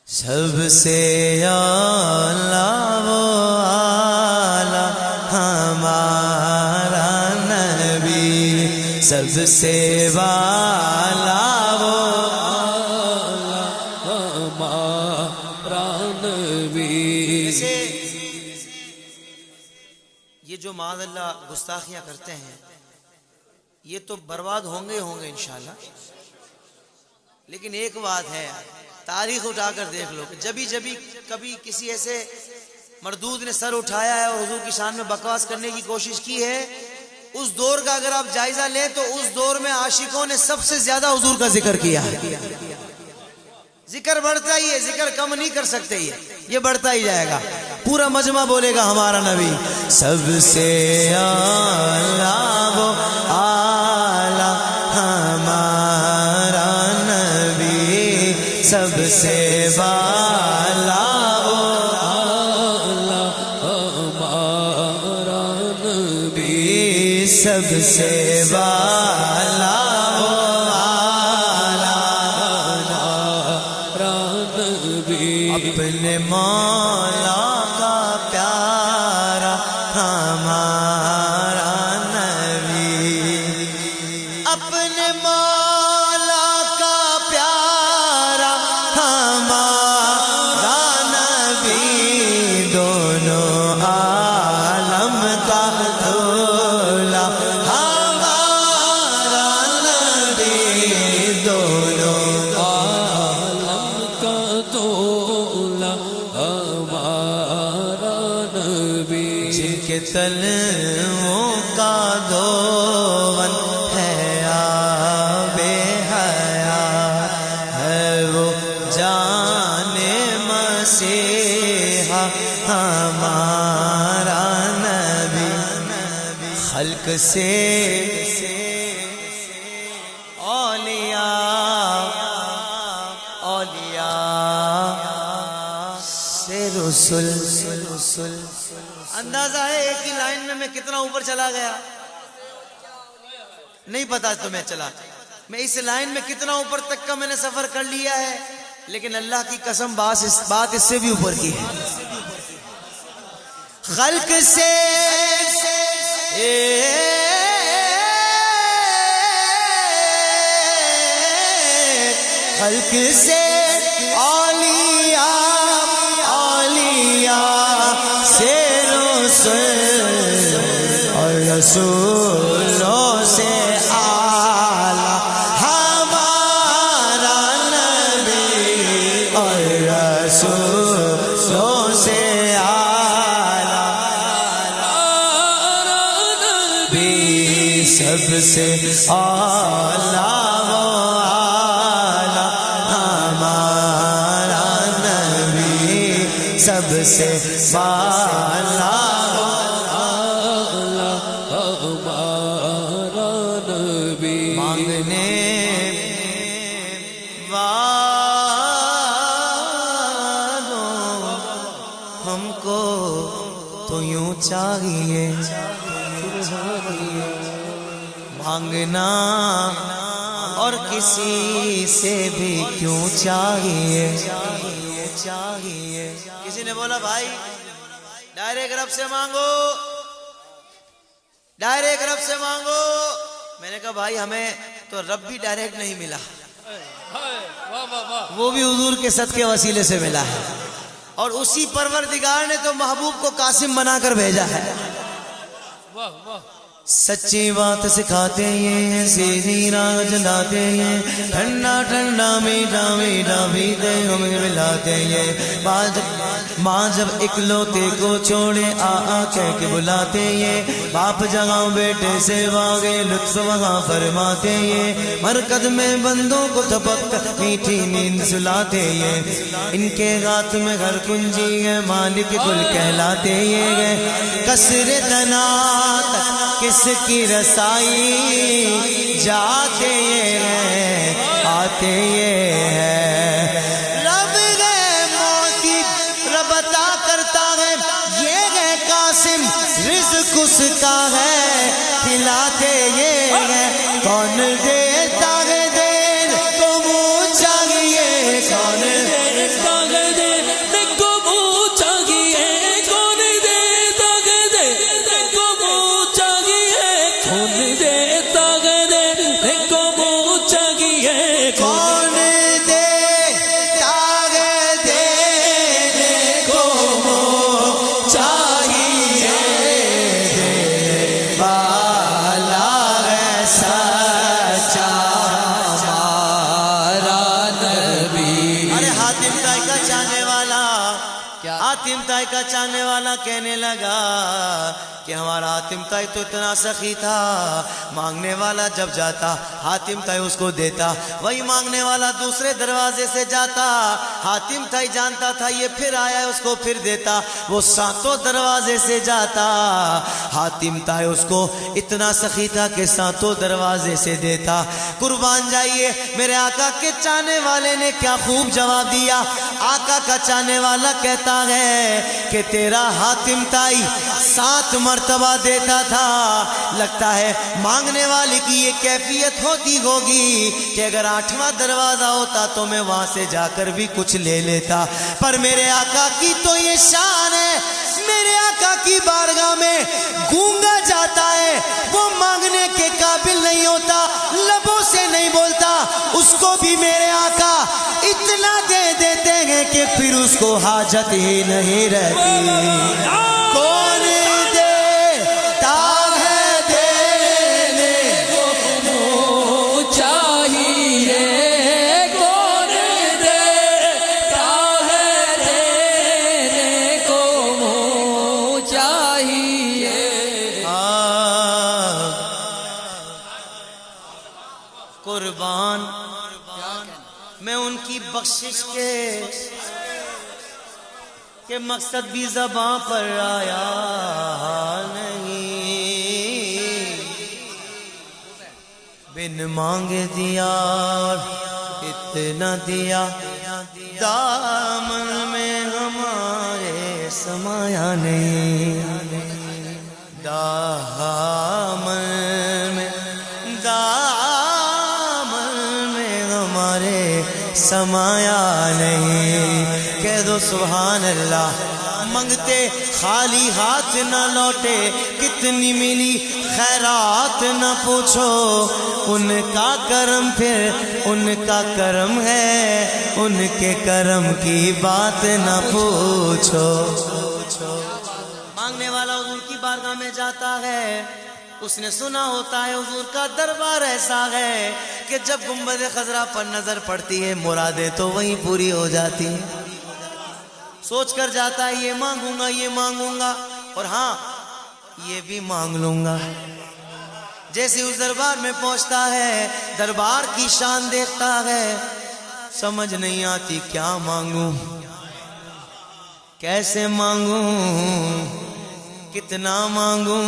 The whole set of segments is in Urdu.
سب سے اعلیٰ وہ اعلیٰ ہمارا نبی، سب سے والا وہ اعلیٰ ہمارا نبی۔ یہ جو معاذ اللہ گستاخیاں کرتے ہیں یہ تو برباد ہوں گے انشاءاللہ، لیکن ایک بات ہے، تاریخ اٹھا کر دیکھ لو کہ جبھی کبھی کسی ایسے مردود نے سر اٹھایا ہے اور حضور کی شان میں بکواس کرنے کی کوشش کی ہے، اس دور کا اگر آپ جائزہ لیں تو اس دور میں عاشقوں نے سب سے زیادہ حضور کا ذکر کیا ہے۔ ذکر بڑھتا ہی ہے، ذکر کم نہیں کر سکتے، یہ بڑھتا ہی جائے گا، پورا مجمع بولے گا ہمارا نبی سب سے اعلیٰ وہ اعلیٰ ہمارا نبی، سب سے والا وہ اعلیٰ ہمارا نبی، سب سے والا وہ اپنے مولا کا پیارا ہمارا نبی، اپنے مولا کا پیارا ہمارا نبی، دونوں عالم کا دولا ہمارا نبی، دونوں عالم کا دولا ہمارا نبی، جن کے تلووں کا دون ہے آب حیات، ہے وہ جان مسیحا ہمارا نبی، خلق سے اولیاء سے رسول، اندازہ ہے ایک ہی لائن میں کتنا اوپر چلا گیا، نہیں پتا تمہیں چلا میں اس لائن میں کتنا اوپر تک کا میں نے سفر کر لیا ہے، لیکن اللہ کی قسم بات اس سے بھی اوپر کی ہے۔ خلق سے خلق سے اولیاء سے رسول اور رسولوں سے اعلیٰ ہمارا نبی، اور رسولوں سے اعلیٰ نبی، سب سے اعلیٰ سب سے والا ہمارا نبی، مانگنے والوں ہم کو تو یوں چاہیے، مانگنا اور کسی سے بھی کیوں چاہیے۔ کسی نے بولا بھائی ڈائریکٹ رب سے مانگو، ڈائریکٹ رب سے مانگو، میں نے کہا بھائی ہمیں تو رب بھی ڈائریکٹ نہیں ملا، وہ بھی حضور کے صدقے وسیلے سے ملا ہے، اور اسی پروردگار نے تو محبوب کو قاسم بنا کر بھیجا ہے۔ سچی بات سکھاتے ہیں، سیدھی راہ جلاتے ہیں، ٹھنڈا ٹھنڈا میٹھا میٹھا پیتے ہمیں ملاتے ہیں، ماں جب اکلوتے کو چھوڑے آ کہہ کے بلاتے ہیں، باپ جگہ بیٹے سے واگے لطف وہاں فرماتے ہیں، مرکز میں بندوں کو تھپک کر میٹھی نیند سلاتے ہیں، ان کے ہاتھ میں گھر کنجی ہے، مالک کل کہلاتے ہیں، کسر تنات کس کی رسائی جاتے ہیں آتے ہیں، رب ہے موتی رب عطا کرتا ہے، یہ ہے قاسم رزق اس کا ہے، کھلاتے یہ ہے، کون دیتا ہے دیر کو منہ چاہیے، کون دیتا ہے حاتم طائی کا چاہنے والا، حاتم طائی کا چاہنے والا کہنے لگا کہ ہمارا حاتم طائی تو اتنا سخی تھا، مانگنے والا جب جاتا حاتم طائی اس کو دیتا، وہی مانگنے والا دوسرے دروازے سے جاتا، حاتم طائی جانتا تھا یہ پھر آیا ہے اس کو پھر دیتا، وہ ساتوں دروازے سے جاتا، حاتم طائی اس کو اتنا سخی تھا کہ ساتوں دروازے سے دیتا۔ قربان جائیے میرے آقا کے چاہنے والے نے کیا خوب جواب دیا۔ آقا کا چاہنے والا کہتا ہے کہ تیرا حاتم طائی 7 مرتبہ دیتا تھا، لگتا ہے مانگنے والے کی یہ کیفیت ہوتی ہوگی کہ اگر 8واں دروازہ ہوتا تو میں وہاں سے جا کر بھی کچھ لے لیتا، پر میرے آقا کی تو یہ شان ہے، میرے آقا کی بارگاہ میں گونگا جاتا ہے، وہ مانگنے کے قابل نہیں ہوتا، لبوں سے نہیں بولتا، اس کو بھی میرے آقا اتنا دے دیتے ہیں کہ پھر اس کو حاجت ہی نہیں رہتی۔ کون دیتا ہے دینے کو چاہیے، کون دیتا ہے دینے کو چاہیے۔ قربان میں ان کی بخشش کے مقصد بھی زباں پر آیا نہیں، بن مانگے دیا اتنا دیا، دامن میں ہمارے سمایا نہیں، دامن میں ہمارے سمایا نہیں۔ کہہ دو سبحان اللہ۔ منگتے خالی ہاتھ نہ لوٹے، کتنی ملی خیرات نہ پوچھو، ان کا کرم پھر ان کا کرم ہے، ان کے کرم کی بات نہ پوچھو۔ مانگنے والا حضور کی بارگاہ میں جاتا ہے، اس نے سنا ہوتا ہے حضور کا دربار ایسا ہے کہ جب گنبد خضرا پر نظر پڑتی ہے مرادیں تو وہیں پوری ہو جاتی ہیں۔ سوچ کر جاتا ہے یہ مانگوں گا یہ مانگوں گا، اور ہاں یہ بھی مانگ لوں گا۔ جیسے اس دربار میں پہنچتا ہے، دربار کی شان دیکھتا ہے، سمجھ نہیں آتی کیا مانگوں، کیسے مانگوں، کتنا مانگوں۔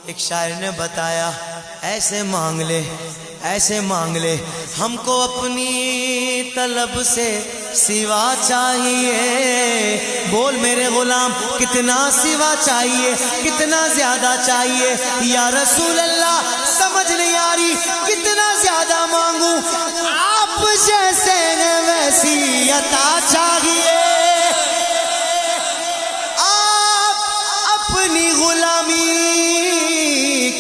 ایک شاعر نے بتایا ایسے مانگ لے ایسے مانگ لے، ہم کو اپنی طلب سے سوا چاہیے، بول میرے غلام کتنا سوا چاہیے، کتنا زیادہ چاہیے یا رسول اللہ، سمجھ نہیں آ رہی کتنا زیادہ مانگوں، آپ جیسے ہیں ویسی عطا چاہیے، آپ اپنی غلامی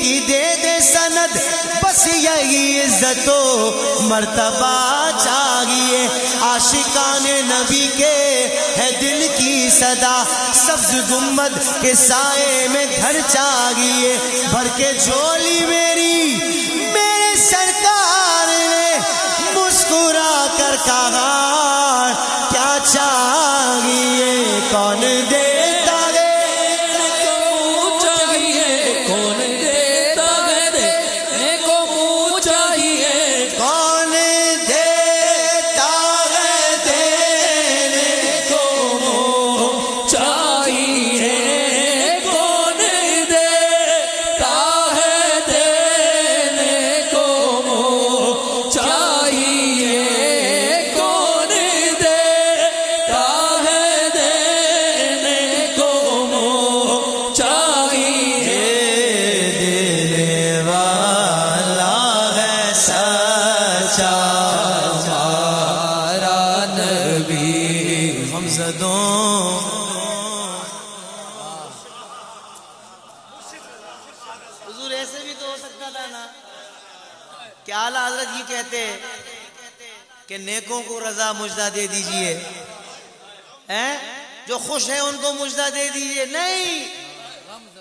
کی دے دے سند، بس یہی عزت و مرتبہ چاہیے، عاشقان نبی کے ہے دل کی صدا، سبز گنبد کے سائے میں گھر چاہیے، بھر کے جھولی میری میرے سرکار نے مسکرا کر کہا کیا چاہیے، کون دیتا ہے حضور ایسے بھی تو ہو سکتا تھا نا کہ اعلیٰ حضرت یہ کہتے کہ نیکوں کو رضا مجدہ دے دیجئے، جو خوش ہیں ان کو مجدہ دے دیجئے،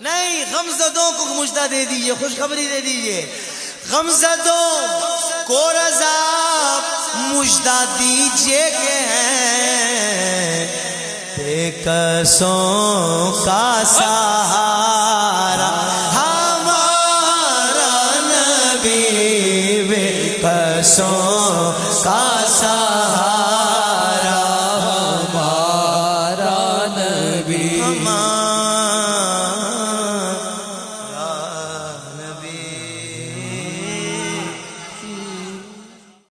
نہیں غمزدوں کو مجدہ دے دیجئے، خوشخبری دے دیجئے، غمزدوں کو رضا مژدہ دیجئے کہ ہیں بے کسوں کا سہارا ہمارا نبی، بے کسوں کا سہارا